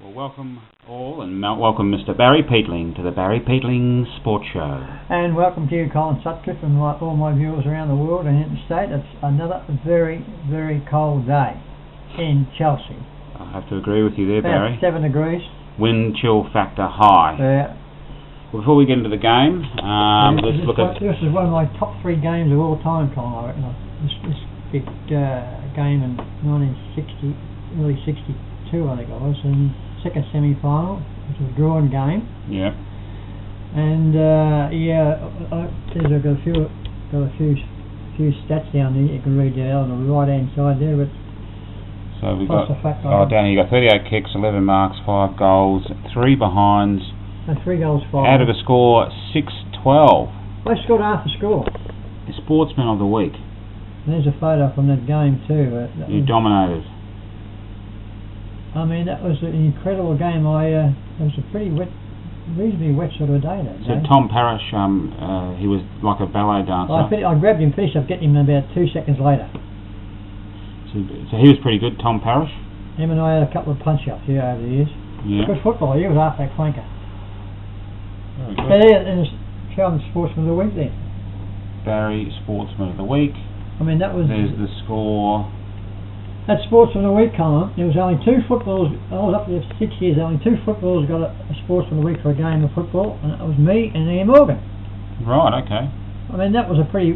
Well, welcome all, and welcome Mr. Barry Peatling to the Barry Peatling Sports Show. And welcome to you, Colin Sutcliffe, and all my viewers around the world and interstate. It's another very, very cold day in Chelsea. I have to agree with you there, Barry. About 7 degrees. Wind chill factor high. Yeah. Well, before we get into the game, let's look at... This is one of my top 3 games of all time, Colin, I reckon. This big game in 1960, early 62, I think it was, and second semi-final, which was a drawn game. Yeah. And I've got a few stats down there you can read out on the right hand side there. But so we've got down here you got 38 kicks, 11 marks, 5 goals, 3 behinds. And 3 goals, 5. Out of a score 6-12. They scored half the score. The Sportsman of the Week. There's a photo from that game too. You dominated. I mean, that was an incredible game. It was a pretty wet, reasonably wet sort of day that day. So Tom Parrish, he was like a ballet dancer. I grabbed him, finished up getting him about 2 seconds later. So he was pretty good, Tom Parrish? Him and I had a couple of punch-ups here over the years. Yeah. Good footballer, he was half-back flanker. Very good. So there, and show him Sportsman of the Week there. Barry, Sportsman of the Week. I mean, that was... There's the score... That Sportsman of the Week column, there was only 2 footballers, I was up there for 6 years, only 2 footballers got a Sportsman of the Week for a game of football, and it was me and Ian Morgan. Right, okay. I mean, that was a big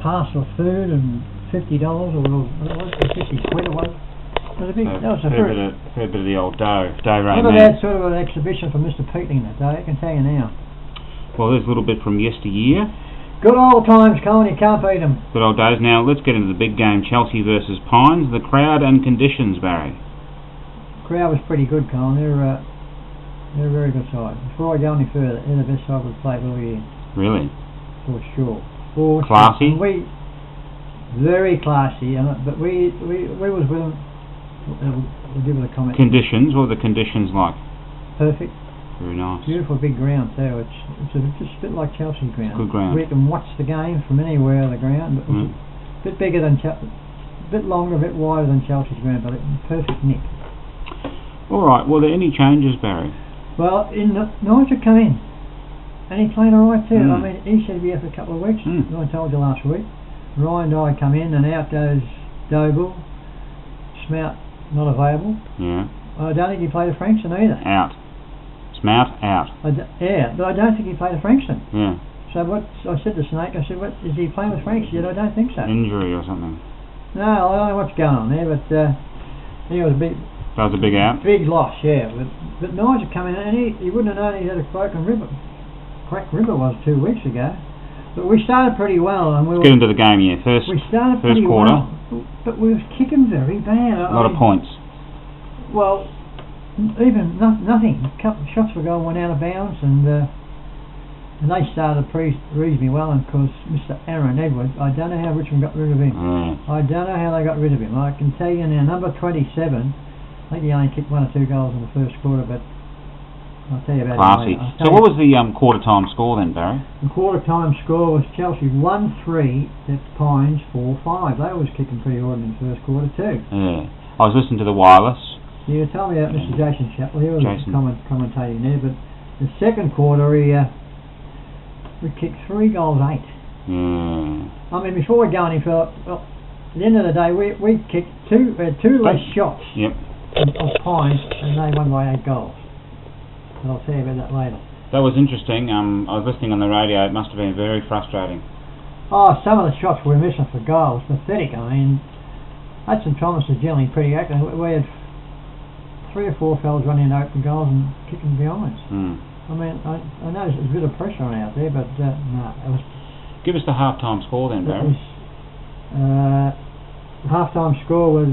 parcel of food and $50 or what was it, 50 quid or what. It was a big, that was a fair bit of the old dough rain. Look at that sort of an exhibition from Mr. Peatling that day, I can tell you now. Well, there's a little bit from yesteryear. Good old times, Colin, you can't beat them. Good old days. Now, let's get into the big game, Chelsea versus Pines. The crowd and conditions, Barry. The crowd was pretty good, Colin. They're a very good side. Before I go any further, they're the best side we've played all year. Really? For sure. Classy? Very classy, but we was with them. We'll give it a comment. Conditions? What were the conditions like? Perfect. Very nice. Beautiful big ground too. It's just a bit like Chelsea ground. Good ground. We can watch the game from anywhere on the ground. It was a bit bigger than a bit longer, a bit wider than Chelsea's ground, but perfect nick. All right. Were there any changes, Barry? Well, Nigel come in, and he played all right too. I mean, he said he'd be here for a couple of weeks. I told you last week. Ryan and I come in, and out goes Doble. Smout not available. Yeah. I don't think he played a Frankston either. Out. Smout out. Yeah, but I don't think he played a Frankston. Yeah. So I said to Snake, I said, "What is he playing with Franks?" He said, "I don't think so." Injury or something. No, I don't know what's going on there, but he was a big. That was a big out. Big loss, yeah. But Nigel come in, and he wouldn't have known he had a broken rib. Cracked rib was 2 weeks ago. But we started pretty well, and Let's get into the game, yeah. First quarter. Well, but we was kicking very bad. A lot of points. Well, even nothing. A couple of shots were going, went out of bounds, and they started reasonably well. And of course, Mr. Aaron Edwards, I don't know how Richmond got rid of him. I don't know how they got rid of him. I can tell you now, number 27. I think he only kicked 1 or 2 goals in the first quarter, but I'll tell you about Classy. it later. So what was the quarter time score then, Barry? The quarter time score was Chelsea 1-3 at Pines 4-5. They was kicking pretty hard in the first quarter too. Yeah. I was listening to the wireless. You tell me about Mr. Jason Chappell. He was commentating there, but the second quarter we kicked 3 goals 8. Yeah. I mean, before we go any further, well, at the end of the day we kicked two less shots. Yep. Of Pines, and they won by 8 goals. And I'll tell you about that later. That was interesting. I was listening on the radio. It must have been very frustrating. Oh, some of the shots we were missing for goals. Pathetic. I mean, Hudson Thomas is generally pretty active. We had 3 or 4 fellas running into open goals and kicking behinds. I mean, I know there's a bit of pressure on out there, but no, it was... Give us the half-time score then, Barry. The half-time score was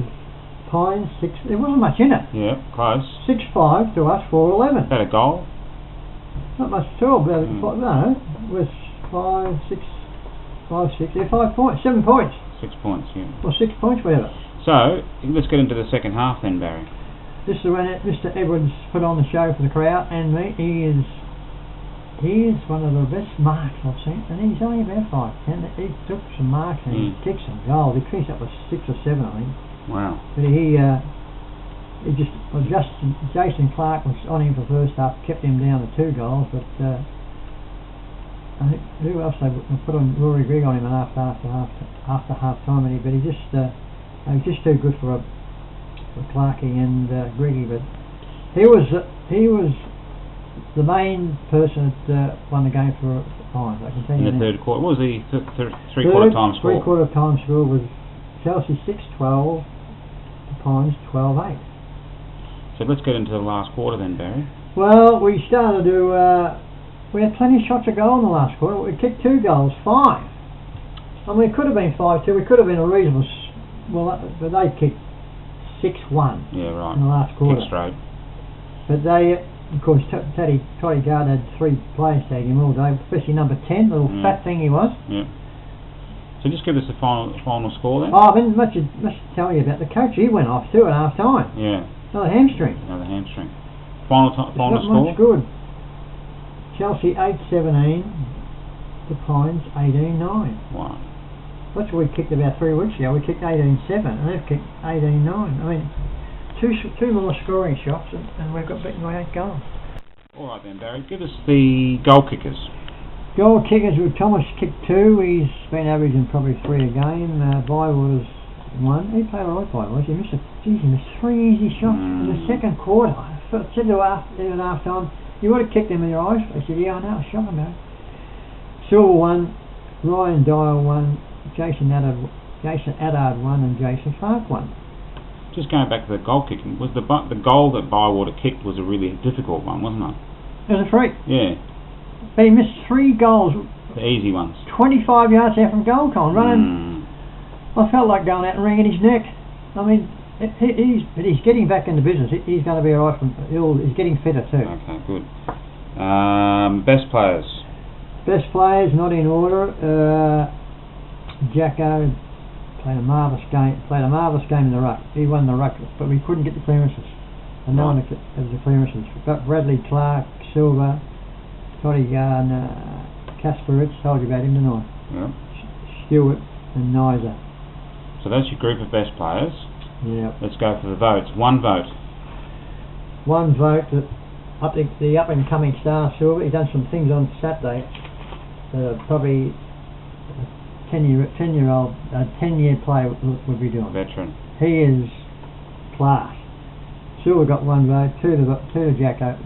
Pines 6... There wasn't much in it. Yeah, close. 6-5 to us, 4-11. About a goal? Not much at all, but no, it was 5, 6... 5 points, 7 points. 6 points, yeah. Or 6 points, whatever. So, let's get into the second half then, Barry. This is when Mr. Edwards put on the show for the crowd, and me. He is one of the best marks I've seen, and he's only about 5'10". He took some marks and he kicked some goals. He finished up with 6 or 7, I think. Wow. But he Jason Clark was on him for the first half, kept him down to 2 goals, but I think who else they put on Rory Grigg on him after half time, but he was just too good for Clarkey and Griggy. But he was the main person that won the game for Pines. I can tell you. In the third quarter, what was the three-quarter time score? Three-quarter time score was Chelsea 6-12, Pines 12-8. So let's get into the last quarter then, Barry. Well, we started to. We had plenty of shots of goal in the last quarter. We kicked 2 goals, 5. I mean, it could have been 5-2. We could have been a reasonable. But they kicked 6-1. Yeah, right. In the last quarter. Kick straight. But they, of course, Toddy Gard had 3 players tagging him all day, especially number 10, the little fat thing he was. Yeah. So just give us the final score then. Oh, I mean, much to tell you about the coach. He went off too at half time. Yeah. Another hamstring. Final score. Much good. Chelsea 8-17, the Pines 18-9. Wow. That's what we kicked about 3 weeks ago. We kicked 18-7, and they've kicked 18-9. I mean, two more scoring shots, and we've got beaten by 8 goals. All right then, Barry. Give us the goal kickers. Goal kickers with Thomas kicked 2. He's been averaging probably 3 a game. Bywater's 1. He played all right, Bywater. He missed 3 easy shots in the second quarter. I said to him at half time, you would have kicked them in your eyes. I said, yeah, I know, I shot him out. Silver 1, Ryan Dyer 1, Jason Addard 1, and Jason Clark 1. Just going back to the goal kicking, was the goal that Bywater kicked was a really difficult one, wasn't it? It was a free. Yeah. But he missed 3 goals. The easy ones. 25 yards out from goal, Colin, running. I felt like going out and wringing his neck. I mean, he's getting back in the business. He's going to be alright. He's getting fitter too. Okay, good. Best players. Best players, not in order. Jacko played a marvellous game. In the ruck. He won the ruck, but we couldn't get the clearances. And no one had the clearances. We've got Bradley Clark, Silver, Toddy Gardner, Kasparitz. Told you about him tonight. Yeah. Stewart and Nizer. So that's your group of best players. Yeah. Let's go for the votes. 1 vote. 1 vote. The up and coming star Silver. He done some things on Saturday. Probably a 10-year player would be doing. Veteran. He is class. Silver got 1 vote. 2 to Jacko.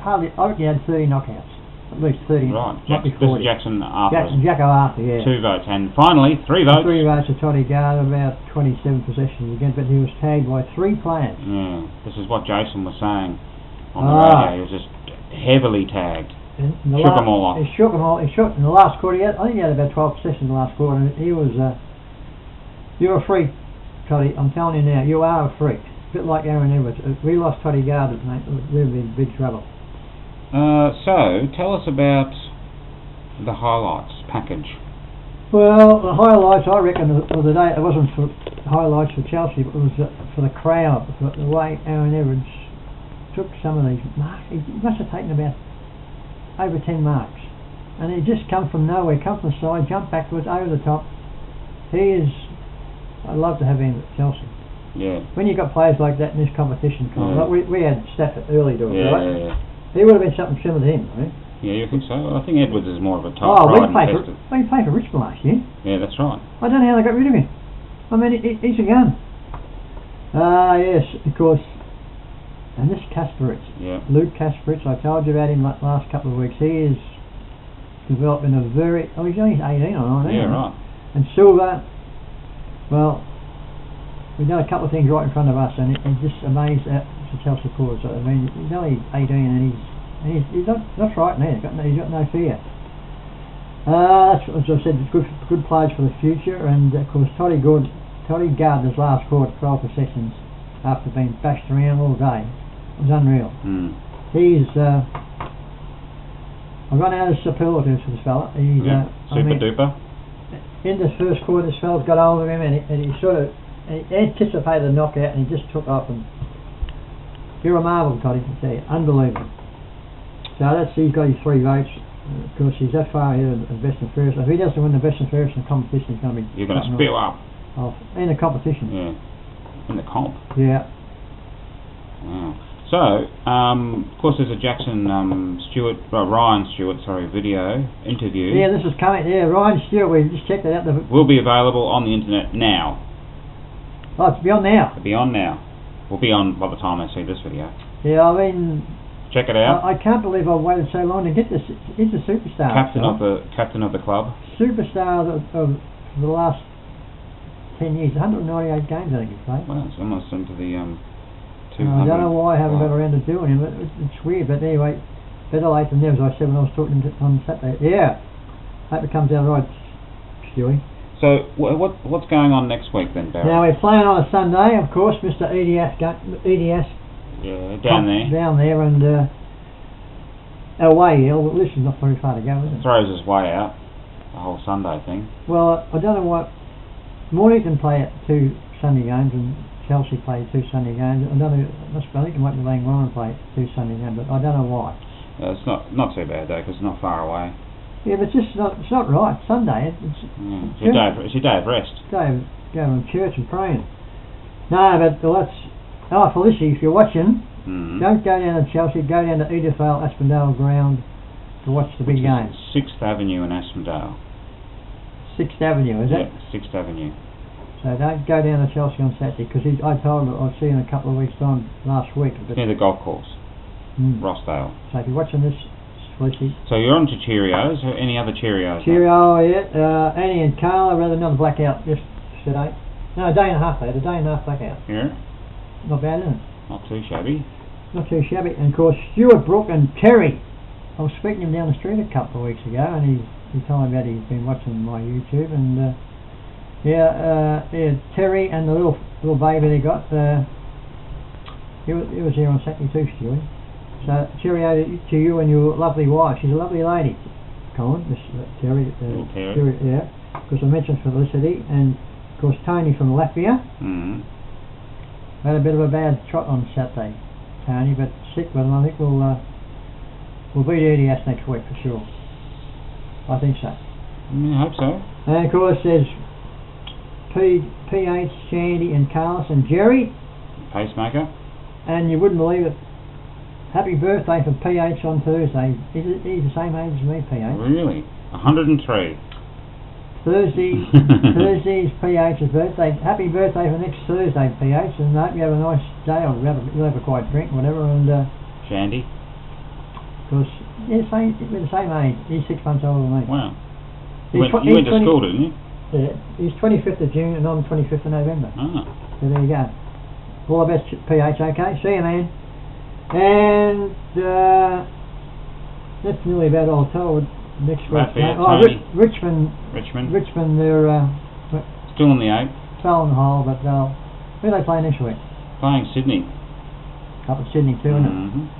Hardly. I reckon he had 30 knockouts. At least 30. Right. This is Jackson Arthur. Jacko Arthur, yeah. 2 votes. And finally, 3 votes. 3 votes to Toddy Gard, about 27 possessions again, but he was tagged by 3 players. Yeah. This is what Jason was saying on the radio. He was just heavily tagged. Shook them all off. He shook them all. He shook in the last quarter. I think he had about 12 possessions in the last quarter. And he was. You're a freak, Toddy. I'm telling you now. You are a freak. A bit like Aaron Edwards. If we lost Toddy Gard, mate, we'd be in big trouble. So, tell us about the highlights package. Well, the highlights, I reckon, of the day, it wasn't for highlights for Chelsea, but it was for the crowd, for the way Aaron Edwards took some of these marks. He must have taken about over 10 marks. And he just come from nowhere, come from the side, jumped backwards, over the top. I'd love to have him at Chelsea. Yeah. When you've got players like that in this competition, Colin, like we had Stafford early to it, right? Yeah. He would have been something similar to him, right? Yeah, you think so? I think Edwards is more of a type we played for Richmond last year. Yeah, that's right. I don't know how they got rid of him. I mean, he's a gun. Yes, of course. And this Kasparitz. Yeah. Luke Kasparitz, I told you about him last couple of weeks. He is developing a very... Oh, he's only 18 or 19. Yeah, right. And Silver, well, we've done a couple of things right in front of us, and it's just amazed at the Chelsea supporters. I mean, he's only 18 and he's not frightened there. He's got no fear. That's, as I said, good players for the future. And of course, Toddy Gardner's last quarter, 12 possessions after being bashed around all day. It was unreal. He's I've run out of superlatives for this fella. He's super duper. In the first quarter, this fella's got hold of him, and he sort of anticipated a knockout, and he just took off. And you're a marvel, Toddy, to tell you, unbelievable. So he's got his 3 votes. Of course, he's that far ahead of best and fairest. If he doesn't win the best and fairest in the competition, he's going to be... You're going to spill up. In the competition. Yeah. In the comp. Yeah. Wow. So, of course, there's a Ryan Stewart, video interview. Yeah, this is coming. Yeah, Ryan Stewart. We just checked it out. Will be available on the internet now. Oh, it's beyond now. It'll be on now. Will be on by the time I see this video. Yeah, I mean, check it out. I can't believe I've waited so long to get this. He's a superstar. Captain of the club. Superstar of the last 10 years. 198 games I think he's played. Well, it's almost into the 200. I don't know why I haven't got around to doing him. It's weird, but anyway, better late than never, as I said when I was talking to him on Saturday. Yeah, hope it comes out right, Stewie. So what's going on next week then, Barry? Now we're playing on a Sunday, of course. Mr. EDS. Yeah, down there, and away. This is not very far to go, is it? Throws his way out. The whole Sunday thing. Well, I don't know what. Mornington play at 2 Sunday games and Chelsea play 2 Sunday games. I don't know. I think it might be letting Warren play 2 Sunday games, but I don't know why. It's not too bad though, because it's not far away. Yeah, but it's not right. Sunday. It's your day of rest. Going to church and praying. No, but let's. Oh, Felicity, if you're watching, don't go down to Chelsea. Go down to Edithvale Aspendale Ground to watch the big game. 6th Avenue in Aspendale. 6th Avenue, is it? Yeah, 6th Avenue. So don't go down to Chelsea on Saturday, because I told him I'll see you in a couple of weeks' time last week. It's near the golf course, Rossdale. So if you're watching this, Felicity. So you're on to Cheerios. Any other Cheerios? Cheerio, yeah. Annie and Carla had another blackout yesterday. No, a day and a half. They had a day and a half blackout. Yeah. Not bad, is it? Not too shabby. Not too shabby. And of course, Stuart, Brooke and Terry. I was speaking to him down the street a couple of weeks ago, and he told me about he's been watching my YouTube, and Terry and the little baby they got. He was here on Saturday too, Stuart. So cheerio to you and your lovely wife. She's a lovely lady, Colin. Terry. Terry. Yeah. Because I mentioned Felicity, and of course Tony from Latvia. Had a bit of a bad trot on Saturday, Tony, but sick with him. I think we'll beat EDS next week for sure. I think so. I hope so. And of course there's PH, Shandy and Carlos and Jerry. Pacemaker. And you wouldn't believe it. Happy birthday for PH on Thursday. He's the same age as me, PH. Really? 103. Thursday's PH's birthday. Happy birthday for next Thursday, PH, and I hope you have a nice day, or you'll have a quiet drink, whatever, and Shandy? Because we're the same age. He's 6 months older than me. Wow. You went to school, didn't you? Yeah. He's 25th of June and I'm 25th of November. Ah. So there you go. All the best, PH, okay? See you, man. And that's nearly about all told. Next week. Richmond, they're still in the 8. Fell in the hole, but who are they playing next week? Playing Sydney. Up at Sydney too, isn't it?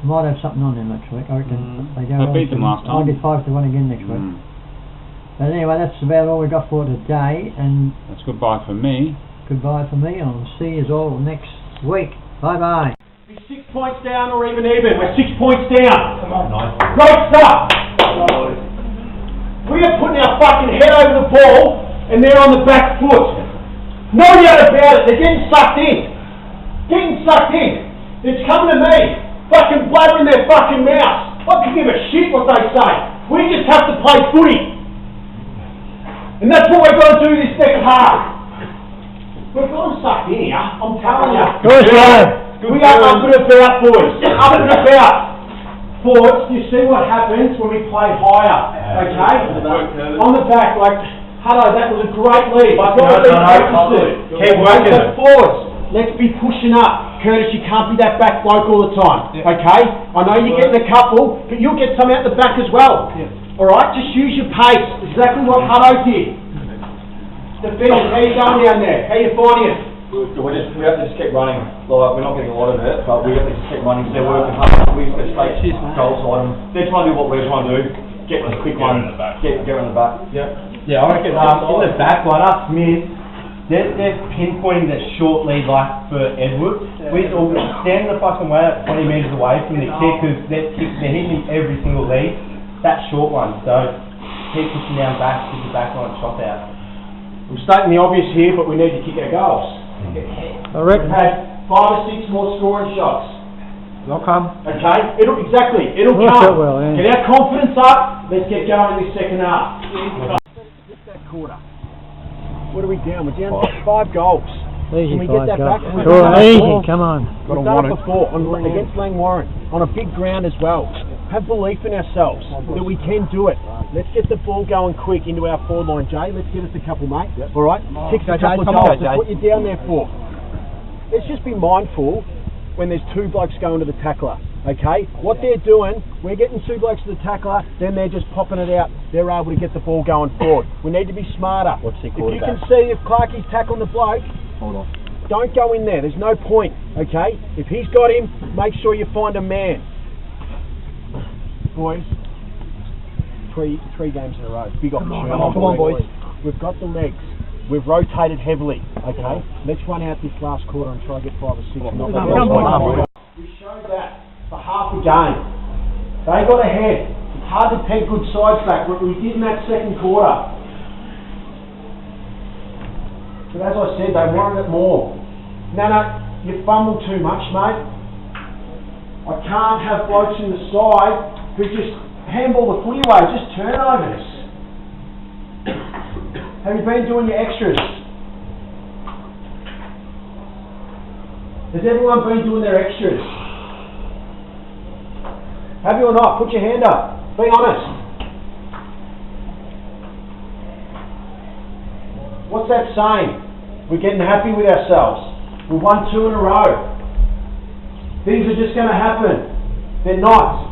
Might have something on them next week. I reckon they beat them last time. I'll get 5-1 again next week. But anyway, that's about all we got for today, and that's goodbye from me. Goodbye from me, and I'll see you all next week. Bye bye. We're 6 points down or even. We're 6 points down. Come on, nice. Great stuff. We are putting our fucking head over the ball, and they're on the back foot. No doubt about it. They're getting sucked in. It's coming to me. Fucking blabbering their fucking mouths. I can give a shit what they say. We just have to play footy. And that's what we're going to do this second half. We're going sucked in here, I'm telling you. We are up and about, boys. Up and about. Forwards, you see what happens when we play higher, okay? On the back, like, hello, that was a great lead. Keep working. So forwards, let's be pushing up. Curtis, you can't be that back bloke all the time, okay? I know you're getting a couple, but you'll get some out the back as well. Alright, just use your pace. Exactly what Hutto did. Defenders, how you going down there? How you finding it? Good. We have to just keep running. Like, we're not getting a lot of it, but we have to just keep running. They're working hard. We just straight goals on them. They're trying to do what we're trying to do. Get a quick one. Get on the back. Yeah, I reckon in the back, like us mid, they're pinpointing that short lead like for Edward. We're standing the fucking way at 20 metres away from the kick, because they're hitting every single lead. That short one, so keep pushing down back, keep the back line shot out. We're stating the obvious here, but we need to kick our goals. I reckon. We've had 5 or 6 more scoring shots. They'll come. Okay? It'll Works come. out well, yeah. Get our confidence up. Let's get going in this second half. Hit that quarter. What are we down? We're down 5 goals. Easy, Can we get that back? We've Sure, done it easy, before. come on. We've done it before against Langwarren on a big ground as well. Have belief in ourselves that we can do it. Let's get the ball going quick into our forward line, Jay. Let's get us a couple, mate. All right? Kick a couple of goals. That's what you're down there for. Let's just be mindful when there's 2 blokes going to the tackler. Okay? What they're doing, we're getting 2 blokes to the tackler, then they're just popping it out. They're able to get the ball going forward. We need to be smarter. If you can see if Clarkey's tackling the bloke, hold on. Don't go in there. There's no point. Okay? If he's got him, make sure you find a man. Boys, three games in a row. Big opportunity. Come on, boys. We've got the legs. We've rotated heavily. Okay? Let's run out this last quarter and try to get 5 or 6. We showed that for half a game. They got ahead. It's hard to peg good sides back, but we did in that second quarter. But as I said, they wanted it more. No, you fumble too much, mate. I can't have blokes in the side who just handball the footy away, just turnovers. Have you been doing your extras? Has everyone been doing their extras? Have you or not? Put your hand up. Be honest. What's that saying? We're getting happy with ourselves. We've won 2 in a row. Things are just going to happen. They're not.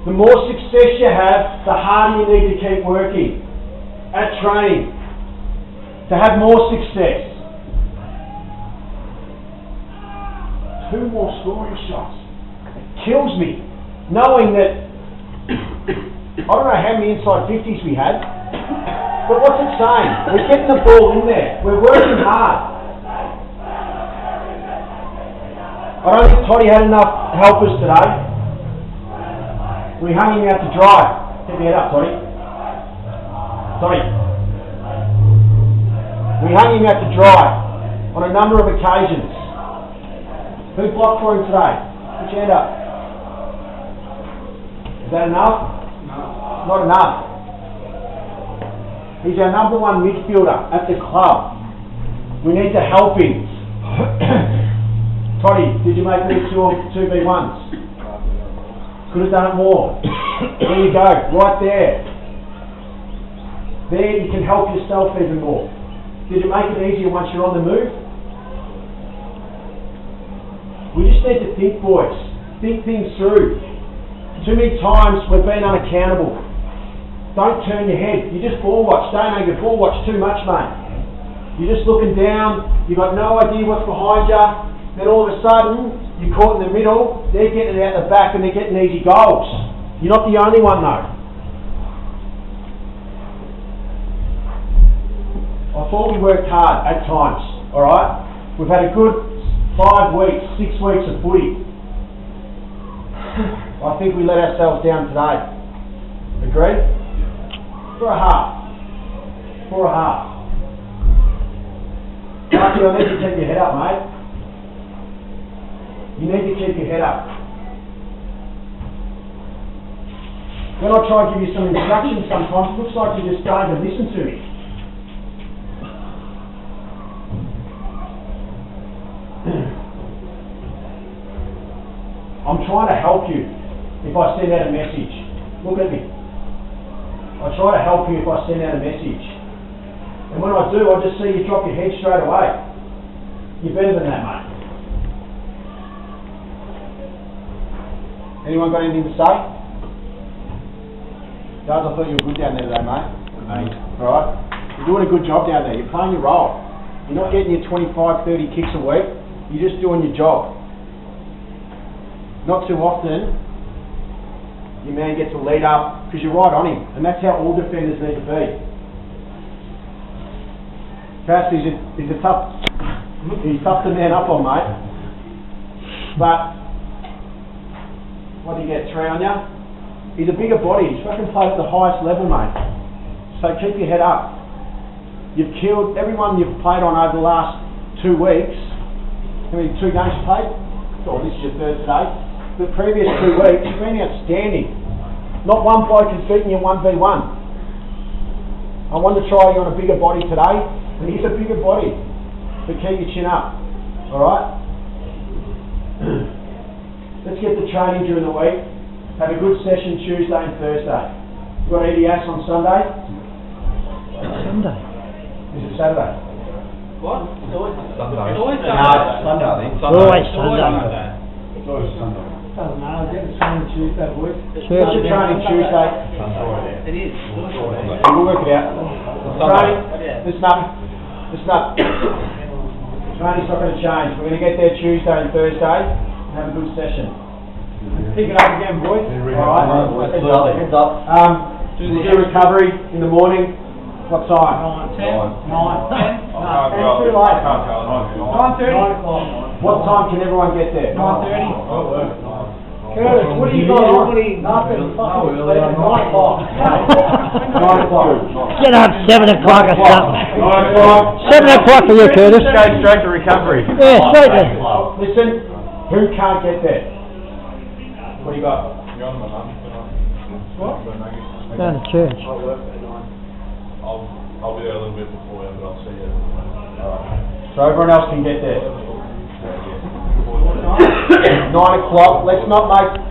The more success you have, the harder you need to keep working at training to have more success. 2 more scoring shots. It kills me knowing that I don't know how many inside 50s we had, but what's it saying? We're getting the ball in there. We're working hard. I don't think Toddy had enough helpers today. We hung him out to dry. Get your head up, Toddy. Toddy. We hung him out to dry on a number of occasions. Who blocked for him today? Put your hand up. Is that enough? No. Not enough. He's our number 1 midfielder at the club. We need to help him. Toddy, did you make these 2v1s? Could have done it more. There you go, right there. There you can help yourself even more. Did it make it easier once you're on the move? We just need to think, boys. Think things through. Too many times we've been unaccountable. Don't turn your head. You just ball watch. Don't make it ball watch too much, mate. You're just looking down. You've got no idea what's behind you. Then all of a sudden, you're caught in the middle. They're getting it out the back and they're getting easy goals. You're not the only one, though. I thought we worked hard at times. All right. We've had a good 5 weeks, 6 weeks of footy. I think we let ourselves down today. Agree? For a half. Lucky, I need to keep your head up, mate. You need to keep your head up. When I try and give you some instructions sometimes, it looks like you just don't even listen to me. I'm trying to help you if I send out a message. Look at me. I try to help you if I send out a message. And when I do, I just see you drop your head straight away. You're better than that, mate. Anyone got anything to say? Guys, I thought you were good down there today, mate. Alright? You're doing a good job down there. You're playing your role. You're not getting your 25, 30 kicks a week. You're just doing your job. Not too often, your man gets a lead up because you're right on him, and that's how all defenders need to be. Classey, he's tough to man up on, mate. But what do you get, 3 on you? He's a bigger body. He's fucking played at the highest level, mate. So keep your head up. You've killed everyone you've played on over the last 2 weeks. How many 2 games you played? Oh, this is your 3rd today. The previous 2 weeks, you've been outstanding. Not one bloke has beaten you 1v1. I wanted to try you on a bigger body today, and here's a bigger body. But keep your chin up, alright? Let's get the training during the week. Have a good session Tuesday and Thursday. You've got EDS on Sunday? Sunday. Is it Saturday? What? Sunday. It's always No, Sunday. it's Sunday, I think. Always Sunday. It's always Sunday. Doesn't matter, get the training Tuesday, boys. Sure. What's your training Tuesday? It is. We'll work it out. Training, listen up. Training's not going to change. We're going to get there Tuesday and Thursday and have a good session. Pick it up again, boys. Alright? Heads up. We'll do recovery in the morning. What time? 9, 10. 9, 10. No, too late. 9:30. What time can everyone get there? 9:30. Curtis, what do you got on? Nothing. Fucking sleep at 9 o'clock. 9 o'clock. Get up 7 o'clock or something. 9 o'clock. 7 o'clock for you, Curtis. Go straight to recovery. Yeah, straight there. Listen, who can't get there? What do you got? Down to church. I'll be there a little bit before, but I'll see you. So everyone else can get there. 9 o'clock. Let's not make